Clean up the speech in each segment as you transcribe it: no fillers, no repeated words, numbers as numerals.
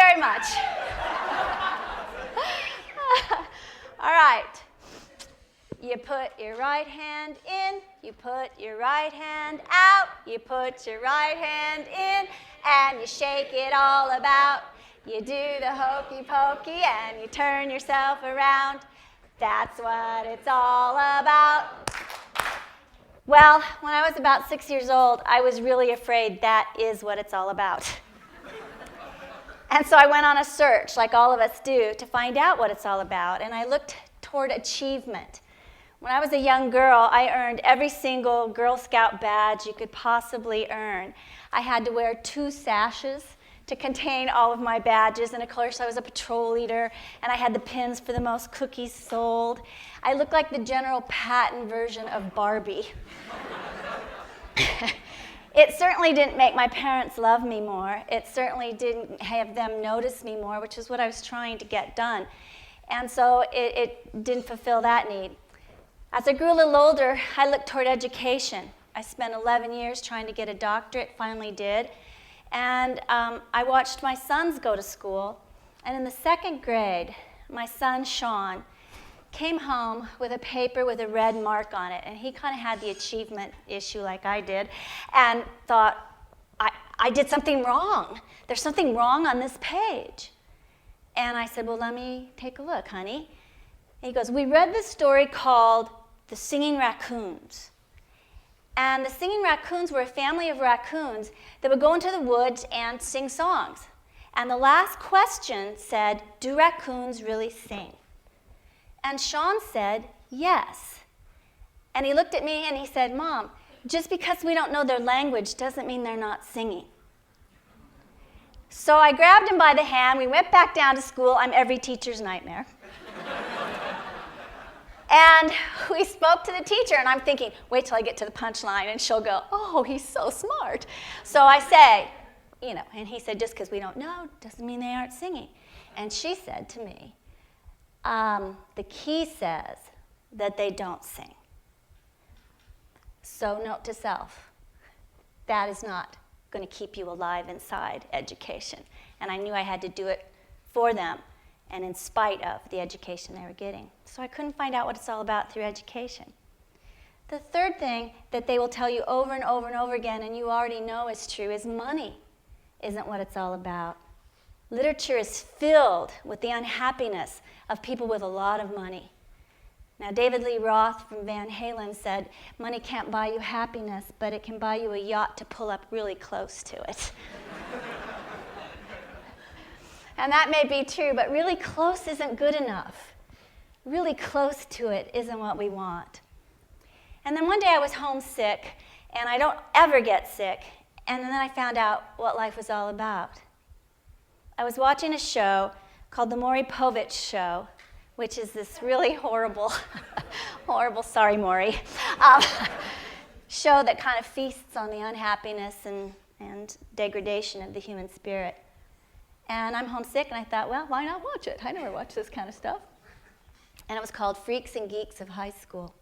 very much. All right. You put your right hand in, you put your right hand out, you put your right hand in, and you shake it all about. You do the hokey pokey and you turn yourself around. That's what it's all about. Well, when I was about 6 years old, I was really afraid that is what it's all about. And so I went on a search, like all of us do, to find out what it's all about, and I looked toward achievement. When I was a young girl, I earned every single Girl Scout badge you could possibly earn. I had to wear 2 sashes to contain all of my badges, and of course I was a patrol leader, and I had the pins for the most cookies sold. I looked like the General Patton version of Barbie. It certainly didn't make my parents love me more. It certainly didn't have them notice me more, which is what I was trying to get done. And so it didn't fulfill that need. As I grew a little older, I looked toward education. I spent 11 years trying to get a doctorate, finally did. And I watched my sons go to school. And in the 2nd grade, my son, Sean, came home with a paper with a red mark on it. And he kind of had the achievement issue like I did and thought, I did something wrong. There's something wrong on this page. And I said, well, let me take a look, honey. And he goes, we read this story called The Singing Raccoons. And the singing raccoons were a family of raccoons that would go into the woods and sing songs. And the last question said, do raccoons really sing? And Sean said, yes. And he looked at me and he said, Mom, just because we don't know their language doesn't mean they're not singing. So I grabbed him by the hand. We went back down to school. I'm every teacher's nightmare. And we spoke to the teacher, and I'm thinking, wait till I get to the punchline, and she'll go, oh, he's so smart. So I say, and he said, just because we don't know doesn't mean they aren't singing. And she said to me, the key says that they don't sing. So note to self, that is not going to keep you alive inside education. And I knew I had to do it for them and in spite of the education they were getting. So I couldn't find out what it's all about through education. The third thing that they will tell you over and over and over again, and you already know is true, is money isn't what it's all about. Literature is filled with the unhappiness of people with a lot of money. Now, David Lee Roth from Van Halen said, money can't buy you happiness, but it can buy you a yacht to pull up really close to it. And that may be true, but really close isn't good enough. Really close to it isn't what we want. And then one day I was homesick, and I don't ever get sick, and then I found out what life was all about. I was watching a show called The Maury Povich Show, which is this really horrible, sorry Maury, show that kind of feasts on the unhappiness and degradation of the human spirit. And I'm homesick, and I thought, well, why not watch it? I never watch this kind of stuff. And it was called Freaks and Geeks of High School.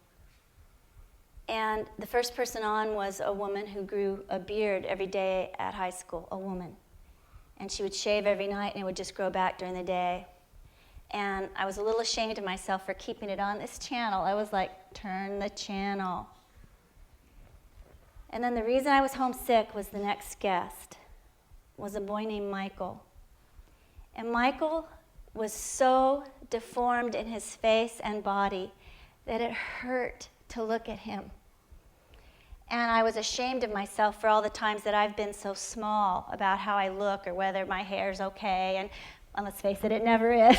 And the first person on was a woman who grew a beard every day at high school, a woman. And she would shave every night, and it would just grow back during the day. And I was a little ashamed of myself for keeping it on this channel. I was like, turn the channel. And then the reason I was homesick was the next guest was a boy named Michael. And Michael was so deformed in his face and body that it hurt to look at him. And I was ashamed of myself for all the times that I've been so small about how I look or whether my hair's okay. And well, let's face it, it never is.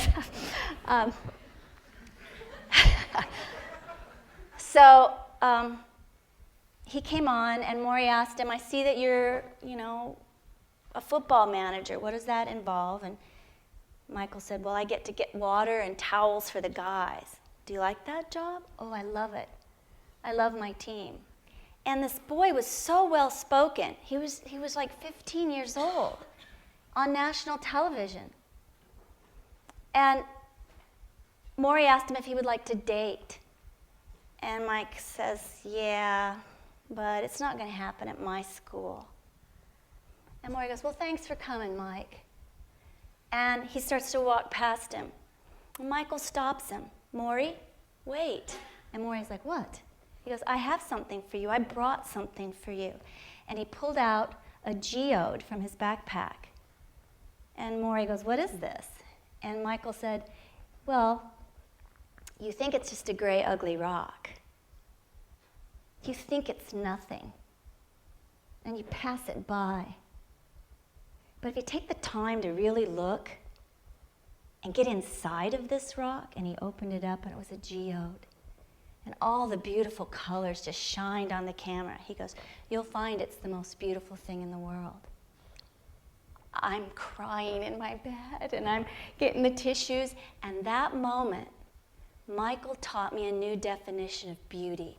So he came on, and Maury asked him, I see that you're, a football manager. What does that involve? And Michael said, well, I get to get water and towels for the guys. Do you like that job? Oh, I love it. I love my team. And this boy was so well-spoken. He was like 15 years old on national television. And Maury asked him if he would like to date. And Mike says, yeah, but it's not going to happen at my school. And Maury goes, well, thanks for coming, Mike. And he starts to walk past him. And Michael stops him. Maury, wait. And Maury's like, what? He goes, I have something for you. I brought something for you. And he pulled out a geode from his backpack. And Maury goes, what is this? And Michael said, well, you think it's just a gray, ugly rock. You think it's nothing. And you pass it by. But if you take the time to really look and get inside of this rock, and he opened it up and it was a geode, and all the beautiful colors just shined on the camera. He goes, you'll find it's the most beautiful thing in the world. I'm crying in my bed, and I'm getting the tissues, and that moment, Michael taught me a new definition of beauty.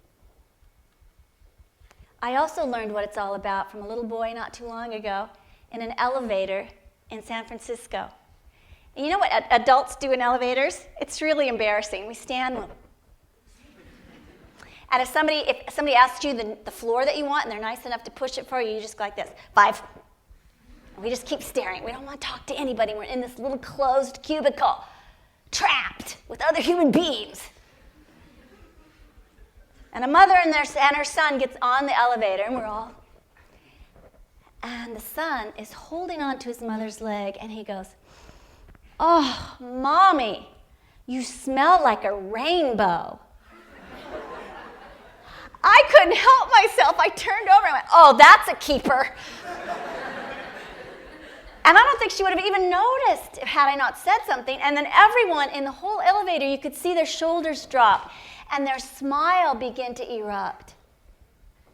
I also learned what it's all about from a little boy not too long ago in an elevator in San Francisco. And you know what adults do in elevators? It's really embarrassing. We stand, and if somebody asks you the floor that you want and they're nice enough to push it for you, you just go like this, 5. And we just keep staring. We don't want to talk to anybody. We're in this little closed cubicle, trapped with other human beings. And a mother and her son gets on the elevator, and the son is holding on to his mother's leg, and he goes, oh, Mommy, you smell like a rainbow. I couldn't help myself. I turned over and went, oh, that's a keeper. And I don't think she would have even noticed had I not said something. And then everyone in the whole elevator, you could see their shoulders drop and their smile begin to erupt.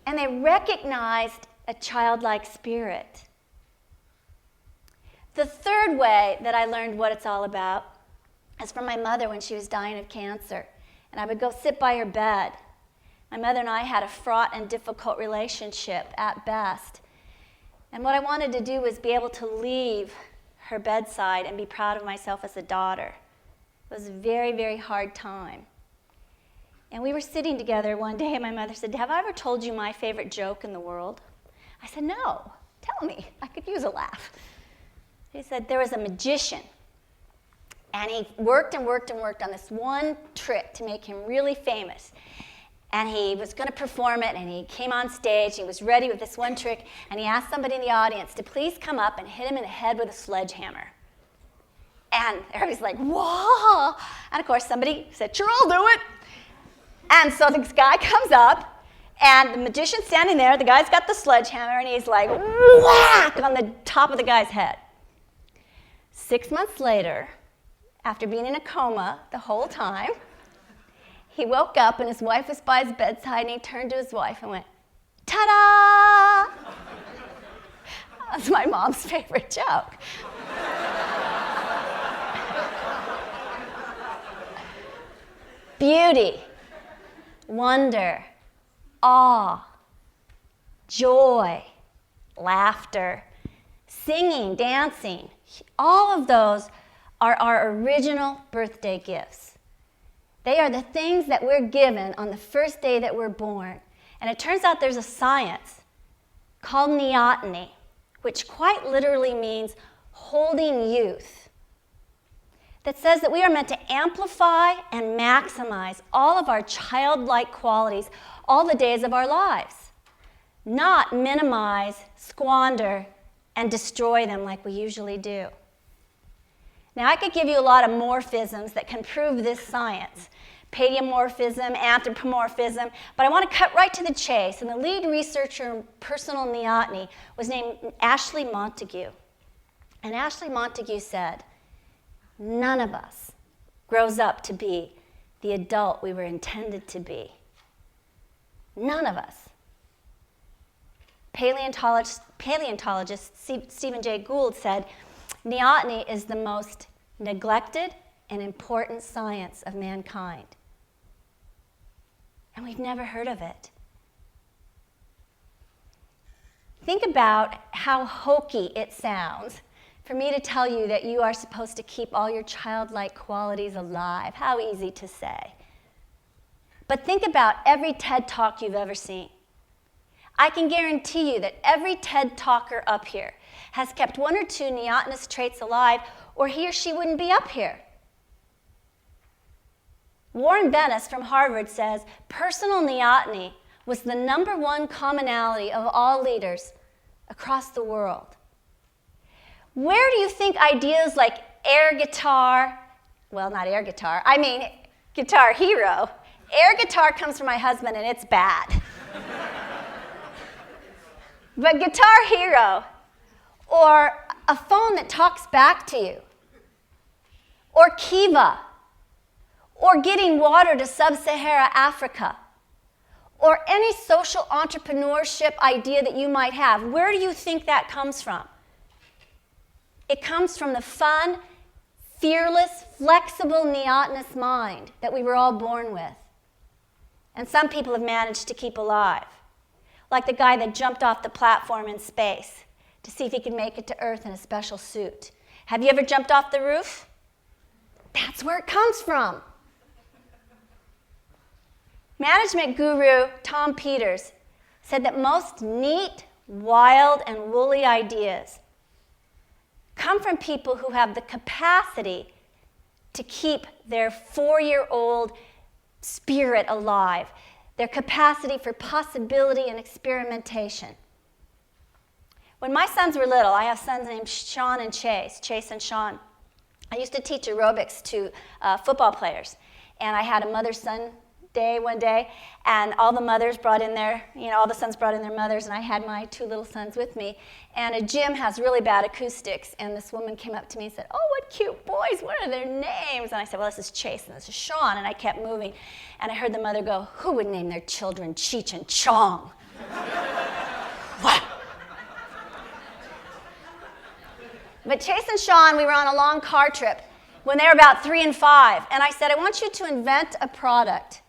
And they recognized a childlike spirit. The third way that I learned what it's all about is from my mother when she was dying of cancer. And I would go sit by her bed. My mother and I had a fraught and difficult relationship at best. And what I wanted to do was be able to leave her bedside and be proud of myself as a daughter. It was a very, very hard time. And we were sitting together one day, and my mother said, have I ever told you my favorite joke in the world? I said, no, tell me. I could use a laugh. She said, there was a magician, and he worked and worked and worked on this one trick to make him really famous. And he was going to perform it, and he came on stage, and he was ready with this one trick, and he asked somebody in the audience to please come up and hit him in the head with a sledgehammer. And everybody's like, whoa! And of course, somebody said, sure, I'll do it. And so this guy comes up, and the magician's standing there, the guy's got the sledgehammer, and he's like, whack, on the top of the guy's head. 6 months later, after being in a coma the whole time, he woke up, and his wife was by his bedside, and he turned to his wife and went, ta-da! That's my mom's favorite joke. Beauty, wonder, awe, joy, laughter, singing, dancing, all of those are our original birthday gifts. They are the things that we're given on the first day that we're born. And it turns out there's a science called neoteny, which quite literally means holding youth, that says that we are meant to amplify and maximize all of our childlike qualities all the days of our lives, not minimize, squander, and destroy them like we usually do. Now, I could give you a lot of morphisms that can prove this science, pediomorphism, anthropomorphism, but I want to cut right to the chase, and the lead researcher in personal neoteny was named Ashley Montague. And Ashley Montague said, none of us grows up to be the adult we were intended to be. None of us. Paleontologist Stephen Jay Gould said, neoteny is the most neglected and important science of mankind. And we've never heard of it. Think about how hokey it sounds for me to tell you that you are supposed to keep all your childlike qualities alive. How easy to say. But think about every TED Talk you've ever seen. I can guarantee you that every TED Talker up here has kept one or two neotenous traits alive, or he or she wouldn't be up here. Warren Bennis from Harvard says personal neoteny was the #1 commonality of all leaders across the world. Where do you think ideas like air guitar, well, not air guitar, I mean Guitar Hero. Air guitar comes from my husband, and it's bad. But Guitar Hero, or a phone that talks back to you, or Kiva, or getting water to sub-Sahara Africa, or any social entrepreneurship idea that you might have, where do you think that comes from? It comes from the fun, fearless, flexible, neotenous mind that we were all born with. And some people have managed to keep alive, like the guy that jumped off the platform in space to see if he could make it to Earth in a special suit. Have you ever jumped off the roof? That's where it comes from. Management guru Tom Peters said that most neat, wild, and woolly ideas come from people who have the capacity to keep their 4-year-old spirit alive, their capacity for possibility and experimentation. When my sons were little, I have sons named Sean and Chase and Sean. I used to teach aerobics to football players, and I had a mother-son day one day, and all the mothers brought in their, all the sons brought in their mothers, and I had my 2 little sons with me. And a gym has really bad acoustics, and this woman came up to me and said, "Oh, what cute boys, what are their names?" And I said, "Well, this is Chase, and this is Sean," and I kept moving. And I heard the mother go, "Who would name their children Cheech and Chong?" What? But Chase and Sean, we were on a long car trip when they were about 3 and 5, and I said, "I want you to invent a product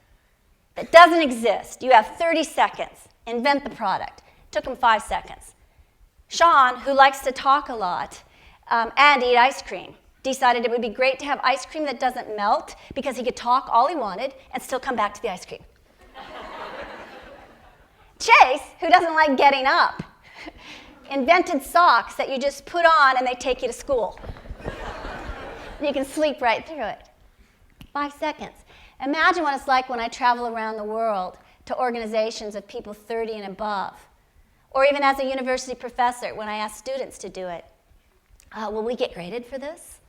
that doesn't exist. You have 30 seconds. Invent the product." Took him 5 seconds. Sean, who likes to talk a lot and eat ice cream, decided it would be great to have ice cream that doesn't melt because he could talk all he wanted and still come back to the ice cream. Chase, who doesn't like getting up, invented socks that you just put on and they take you to school. You can sleep right through it. 5 seconds. Imagine what it's like when I travel around the world to organizations of people 30 and above, or even as a university professor when I ask students to do it. Will we get graded for this?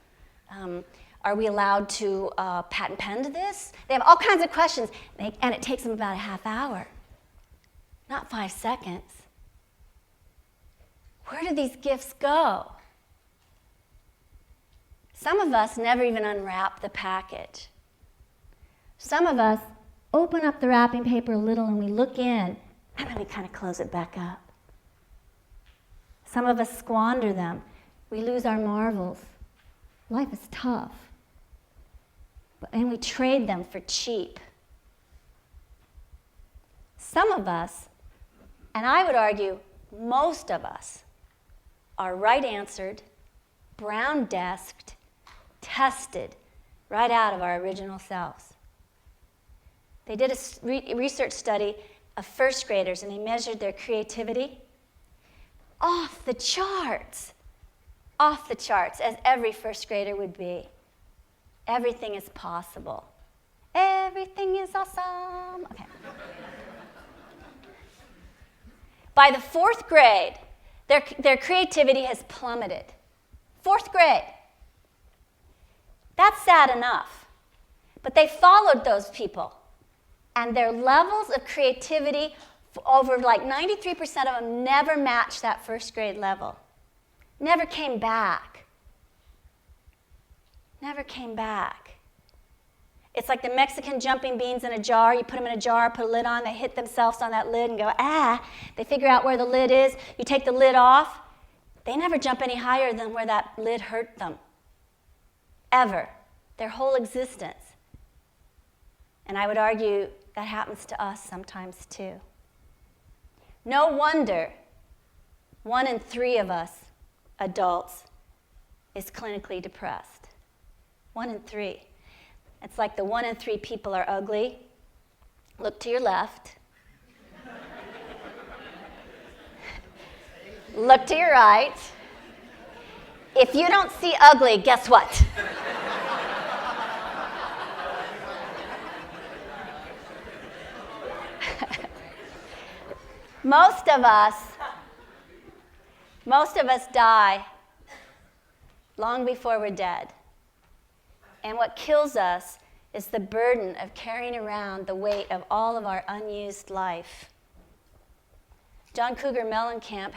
Are we allowed to patent pen to this? They have all kinds of questions, and it takes them about a half hour, not 5 seconds. Where do these gifts go? Some of us never even unwrap the package. Some of us open up the wrapping paper a little and we look in, and then we kind of close it back up. Some of us squander them. We lose our marvels. Life is tough. And we trade them for cheap. Some of us, and I would argue most of us, are right answered, brown desked, tested right out of our original selves. They did a research study of first graders, and they measured their creativity. Off the charts, as every first grader would be. Everything is possible. Everything is awesome. Okay. By the 4th grade, their creativity has plummeted. 4th grade. That's sad enough. But they followed those people. And their levels of creativity, over like 93% of them, never matched that 1st grade level. Never came back. Never came back. It's like the Mexican jumping beans in a jar. You put them in a jar, put a lid on, they hit themselves on that lid and go, ah. They figure out where the lid is. You take the lid off. They never jump any higher than where that lid hurt them. Ever. Their whole existence. And I would argue that happens to us sometimes too. No wonder 1 in 3 of us adults is clinically depressed. 1 in 3. It's like the 1 in 3 people are ugly. Look to your left. Look to your right. If you don't see ugly, guess what? Most of us die long before we're dead. And what kills us is the burden of carrying around the weight of all of our unused life. John Cougar Mellencamp,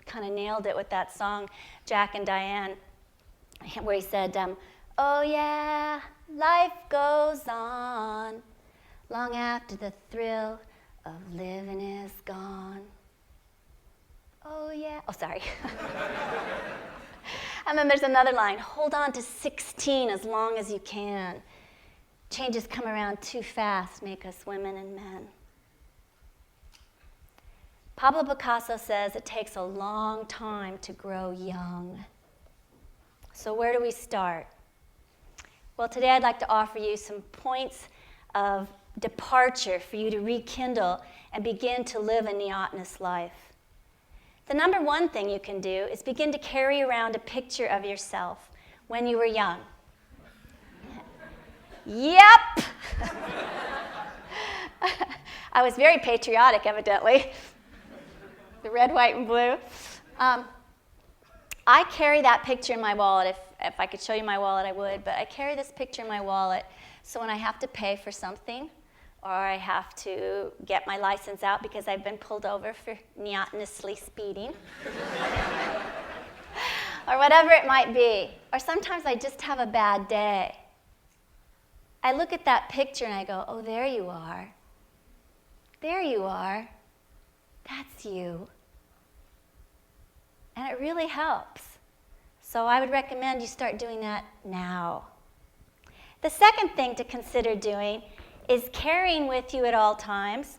kind of nailed it with that song, Jack and Diane, where he said, oh yeah, life goes on long after the thrill of living is gone. Oh yeah. Oh, sorry. And then there's another line, hold on to 16 as long as you can. Changes come around too fast, make us women and men. Pablo Picasso says it takes a long time to grow young. So where do we start? Well, today I'd like to offer you some points of departure for you to rekindle and begin to live a neotenous life. The number one thing you can do is begin to carry around a picture of yourself when you were young. Yep! I was very patriotic, evidently. The red, white, and blue. I carry that picture in my wallet. If I could show you my wallet, I would. But I carry this picture in my wallet so when I have to pay for something or I have to get my license out because I've been pulled over for neotenously speeding or whatever it might be. Or sometimes I just have a bad day. I look at that picture and I go, oh, there you are. There you are. That's you. And it really helps. So I would recommend you start doing that now. The second thing to consider doing is carrying with you at all times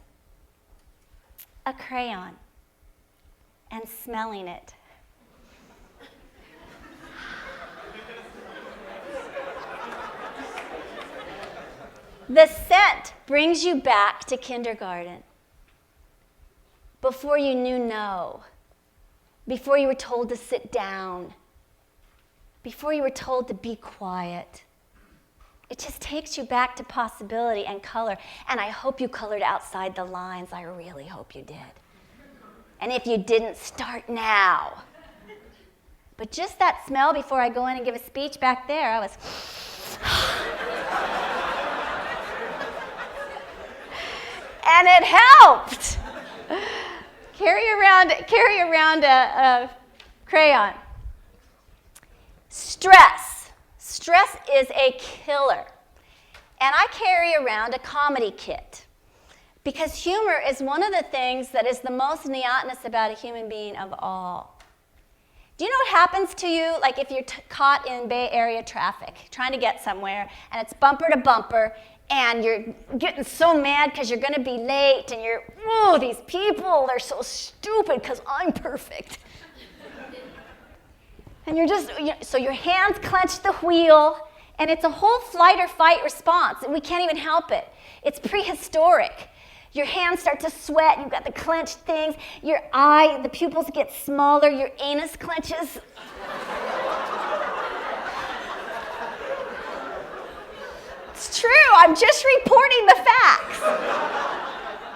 a crayon and smelling it. The scent brings you back to kindergarten, before you knew no, before you were told to sit down, before you were told to be quiet. It just takes you back to possibility and color. And I hope you colored outside the lines. I really hope you did. And if you didn't, start now. But just that smell before I go in and give a speech back there, I was... and it helped. Carry around a crayon. Stress. Stress is a killer. And I carry around a comedy kit because humor is one of the things that is the most neotenous about a human being of all. Do you know what happens to you, like if you're caught in Bay Area traffic, trying to get somewhere, and it's bumper to bumper, and you're getting so mad because you're going to be late, and you're, oh, these people, they're so stupid because I'm perfect. And so your hands clench the wheel, and it's a whole flight or fight response, and we can't even help it. It's prehistoric. Your hands start to sweat, you've got the clenched things, your eye, the pupils get smaller, your anus clenches. It's true, I'm just reporting the facts.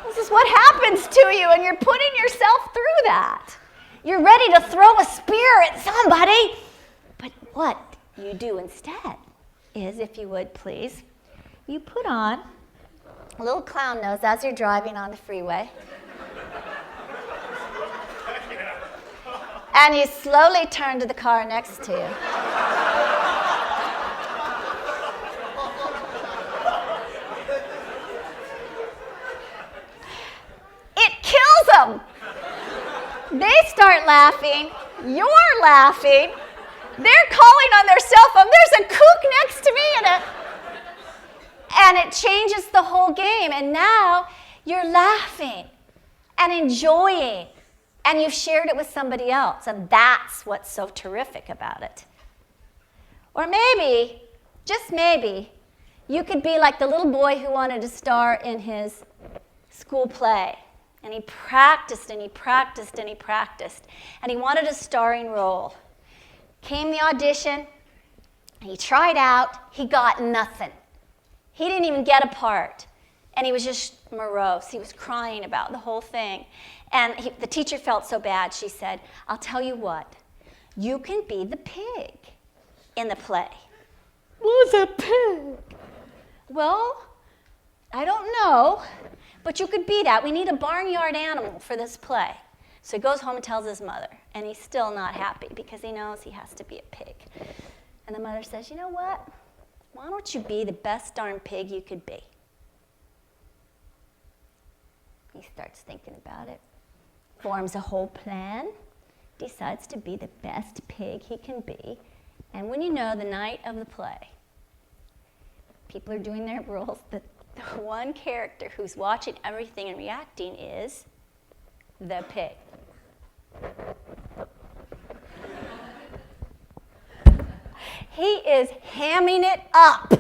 This is what happens to you, and you're putting yourself through that. You're ready to throw a spear at somebody. But what you do instead is, if you would please, you put on a little clown nose as you're driving on the freeway. And you slowly turn to the car next to you. It kills them. They start laughing, you're laughing, they're calling on their cell phone, there's a kook next to me, and it changes the whole game. And now you're laughing and enjoying, and you've shared it with somebody else, and that's what's so terrific about it. Or maybe, just maybe, you could be like the little boy who wanted to star in his school play. And he practiced and he practiced and he practiced. And he wanted a starring role. Came the audition, he tried out, he got nothing. He didn't even get a part. And he was just morose. He was crying about the whole thing. And the teacher felt so bad, she said, I'll tell you what, you can be the pig in the play. What's a pig? Well, I don't know, but you could be that. We need a barnyard animal for this play. So he goes home and tells his mother, and he's still not happy because he knows he has to be a pig. And the mother says, you know what? Why don't you be the best darn pig you could be? He starts thinking about it, forms a whole plan, decides to be the best pig he can be, and when you know the night of the play, people are doing their roles, the one character who's watching everything and reacting is the pig. He is hamming it up.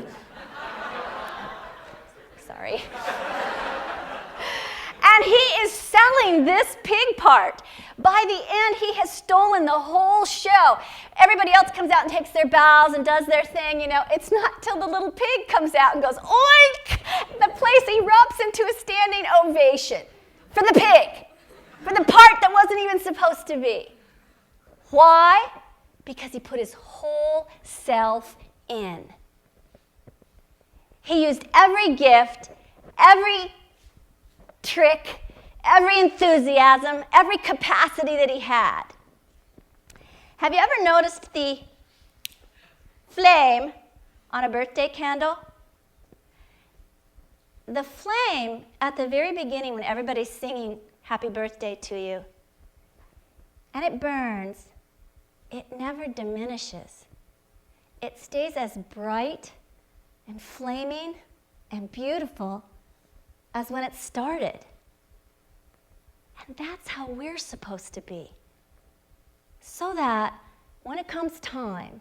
Sorry. And he is selling this pig part. By the end, he has stolen the whole show. Everybody else comes out and takes their bows and does their thing, you know. It's not till the little pig comes out and goes, oink! The place erupts into a standing ovation for the pig, for the part that wasn't even supposed to be. Why? Because he put his whole self in. He used every gift, every trick, every enthusiasm, every capacity that he had. Have you ever noticed the flame on a birthday candle? The flame at the very beginning when everybody's singing happy birthday to you, and it burns, it never diminishes. It stays as bright and flaming and beautiful as when it started. And that's how we're supposed to be. So that when it comes time,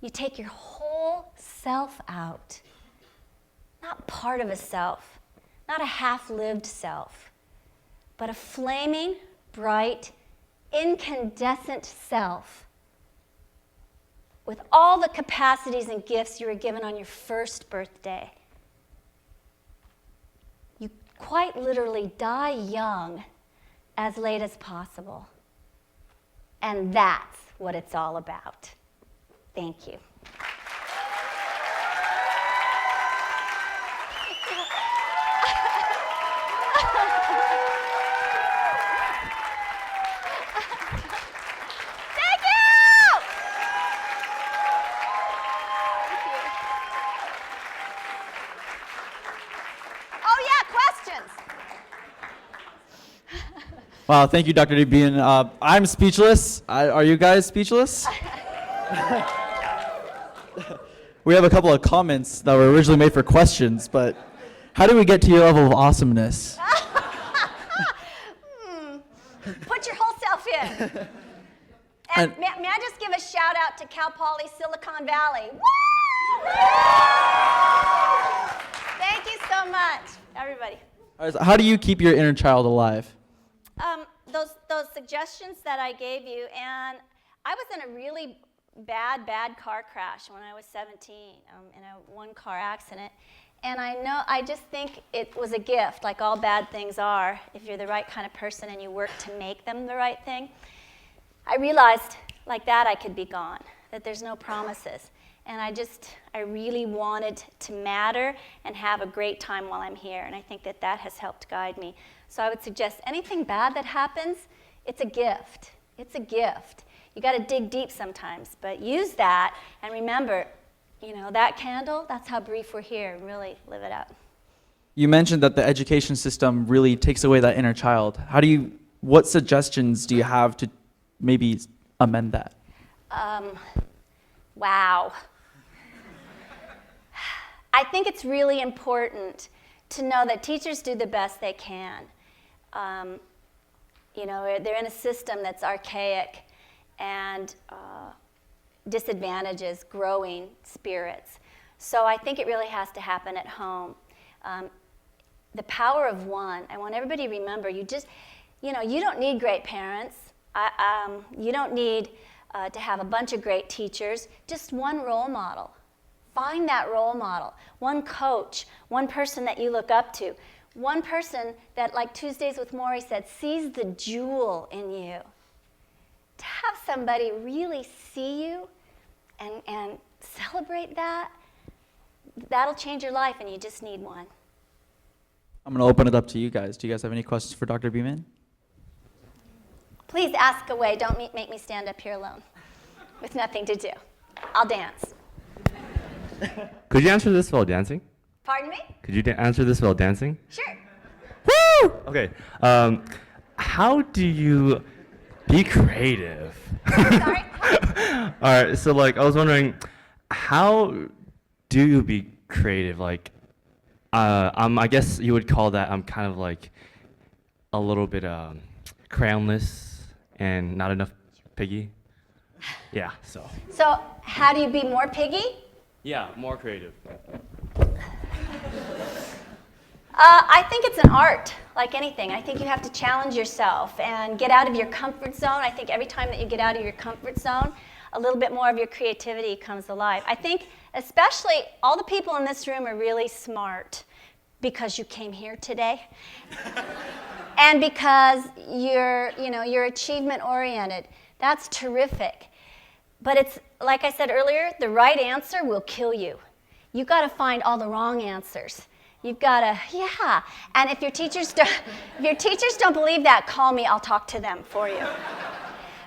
you take your whole self out. Not part of a self, not a half-lived self, but a flaming, bright, incandescent self with all the capacities and gifts you were given on your first birthday. You quite literally die young as late as possible. And that's what it's all about. Thank you. Wow, thank you, Dr. Beaman. I'm speechless. Are you guys speechless? We have a couple of comments that were originally made for questions, but how do we get to your level of awesomeness? Put your whole self in. And may I just give a shout out to Cal Poly Silicon Valley. Woo! Thank you so much, everybody. How do you keep your inner child alive? Those suggestions that I gave you, and I was in a really bad car crash when I was 17, in a one-car accident, and I just think it was a gift, like all bad things are, if you're the right kind of person and you work to make them the right thing. I realized like that I could be gone, that there's no promises, and I really wanted to matter and have a great time while I'm here, and I think that has helped guide me. So I would suggest anything bad that happens, it's a gift. It's a gift. You got to dig deep sometimes, but use that and remember, that candle, that's how brief we're here. Really live it out. You mentioned that the education system really takes away that inner child. What suggestions do you have to maybe amend that? Wow. I think it's really important to know that teachers do the best they can. They're in a system that's archaic and disadvantages growing spirits. So I think it really has to happen at home. The power of one. I want everybody to remember, you don't need great parents. You don't need to have a bunch of great teachers, just one role model. Find that role model, one coach, one person that you look up to, one person that, like Tuesdays with Maury said, sees the jewel in you. To have somebody really see you and celebrate that, that'll change your life, and you just need one. I'm going to open it up to you guys. Do you guys have any questions for Dr. Beaman? Please ask away. Don't make me stand up here alone with nothing to do. I'll dance. Could you answer this while dancing? Pardon me? Could you answer this while dancing? Sure. Woo! Okay. How do you be creative? Sorry? All right. So, like, I was wondering, how do you be creative? Like, I guess you would call that I'm kind of like a little bit crayonless and not enough piggy. Yeah. So. So, how do you be more piggy? Yeah, more creative. I think it's an art, like anything. I think you have to challenge yourself and get out of your comfort zone. I think every time that you get out of your comfort zone, a little bit more of your creativity comes alive. I think especially all the people in this room are really smart because you came here today and because you're achievement oriented. That's terrific. But it's, like I said earlier, the right answer will kill you. You've got to find all the wrong answers. You've got to, yeah. And if your teachers don't believe that, call me. I'll talk to them for you.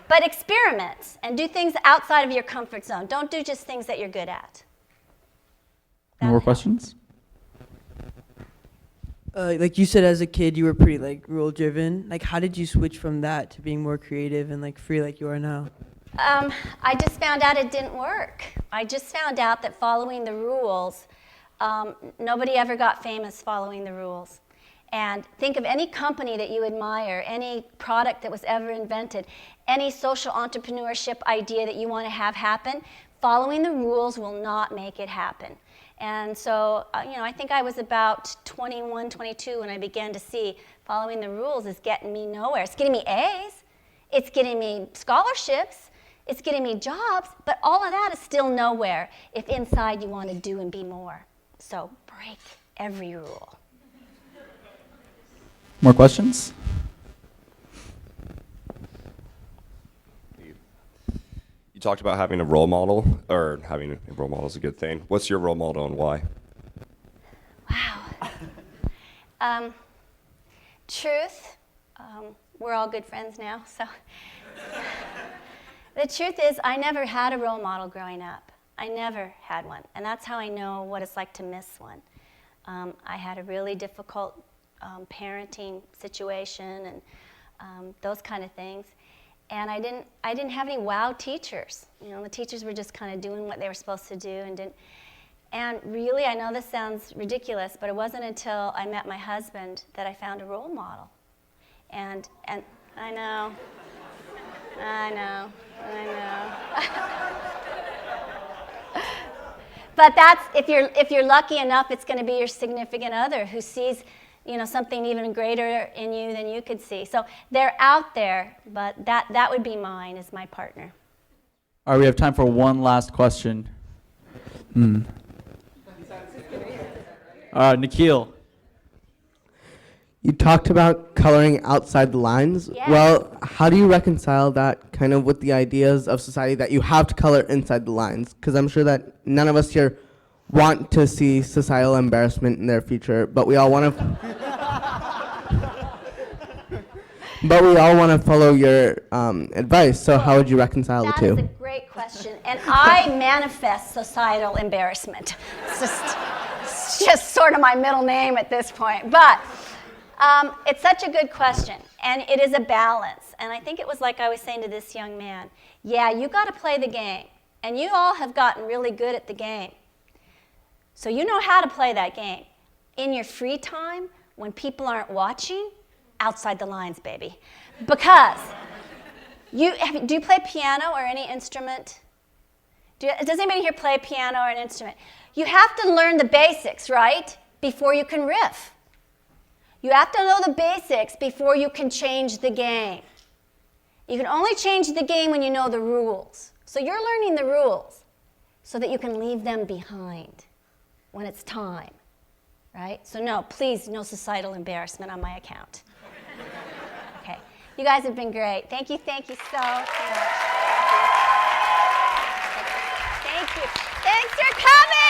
But experiment and do things outside of your comfort zone. Don't do just things that you're good at. More questions? Like you said, as a kid, you were pretty like rule driven. Like, how did you switch from that to being more creative and like free like you are now? I just found out it didn't work. I just found out that following the rules, nobody ever got famous following the rules. And think of any company that you admire, any product that was ever invented, any social entrepreneurship idea that you want to have happen, following the rules will not make it happen. And so, I think I was about 21, 22 when I began to see following the rules is getting me nowhere. It's getting me A's, it's getting me scholarships, it's getting me jobs, but all of that is still nowhere if inside you want to do and be more. So break every rule. More questions? You talked about having a role model, or having a role model is a good thing. What's your role model and why? Wow. Truth. We're all good friends now, so. The truth is, I never had a role model growing up. I never had one, and that's how I know what it's like to miss one. I had a really difficult parenting situation and those kind of things, and I didn't have any wow teachers. The teachers were just kind of doing what they were supposed to do and really, I know this sounds ridiculous, but it wasn't until I met my husband that I found a role model, and I know. But that's if you're lucky enough, it's going to be your significant other who sees, something even greater in you than you could see. So they're out there, but that would be mine as my partner. All right, we have time for one last question. Nikhil. You talked about coloring outside the lines. Yeah. Well, how do you reconcile that kind of with the ideas of society that you have to color inside the lines? Because I'm sure that none of us here want to see societal embarrassment in their future, but we all want to. But we all want to follow your advice. So how would you reconcile the two? That is a great question, and I manifest societal embarrassment. It's just sort of my middle name at this point, but. It's such a good question, and it is a balance. And I think it was like I was saying to this young man, yeah, you got to play the game, and you all have gotten really good at the game. So you know how to play that game. In your free time, when people aren't watching, outside the lines, baby. Because do you play piano or any instrument? Does anybody here play piano or an instrument? You have to learn the basics, right, before you can riff. You have to know the basics before you can change the game. You can only change the game when you know the rules. So you're learning the rules so that you can leave them behind when it's time, right? So no, please, no societal embarrassment on my account. Okay, you guys have been great. Thank you so much. Thank you. Thanks for coming.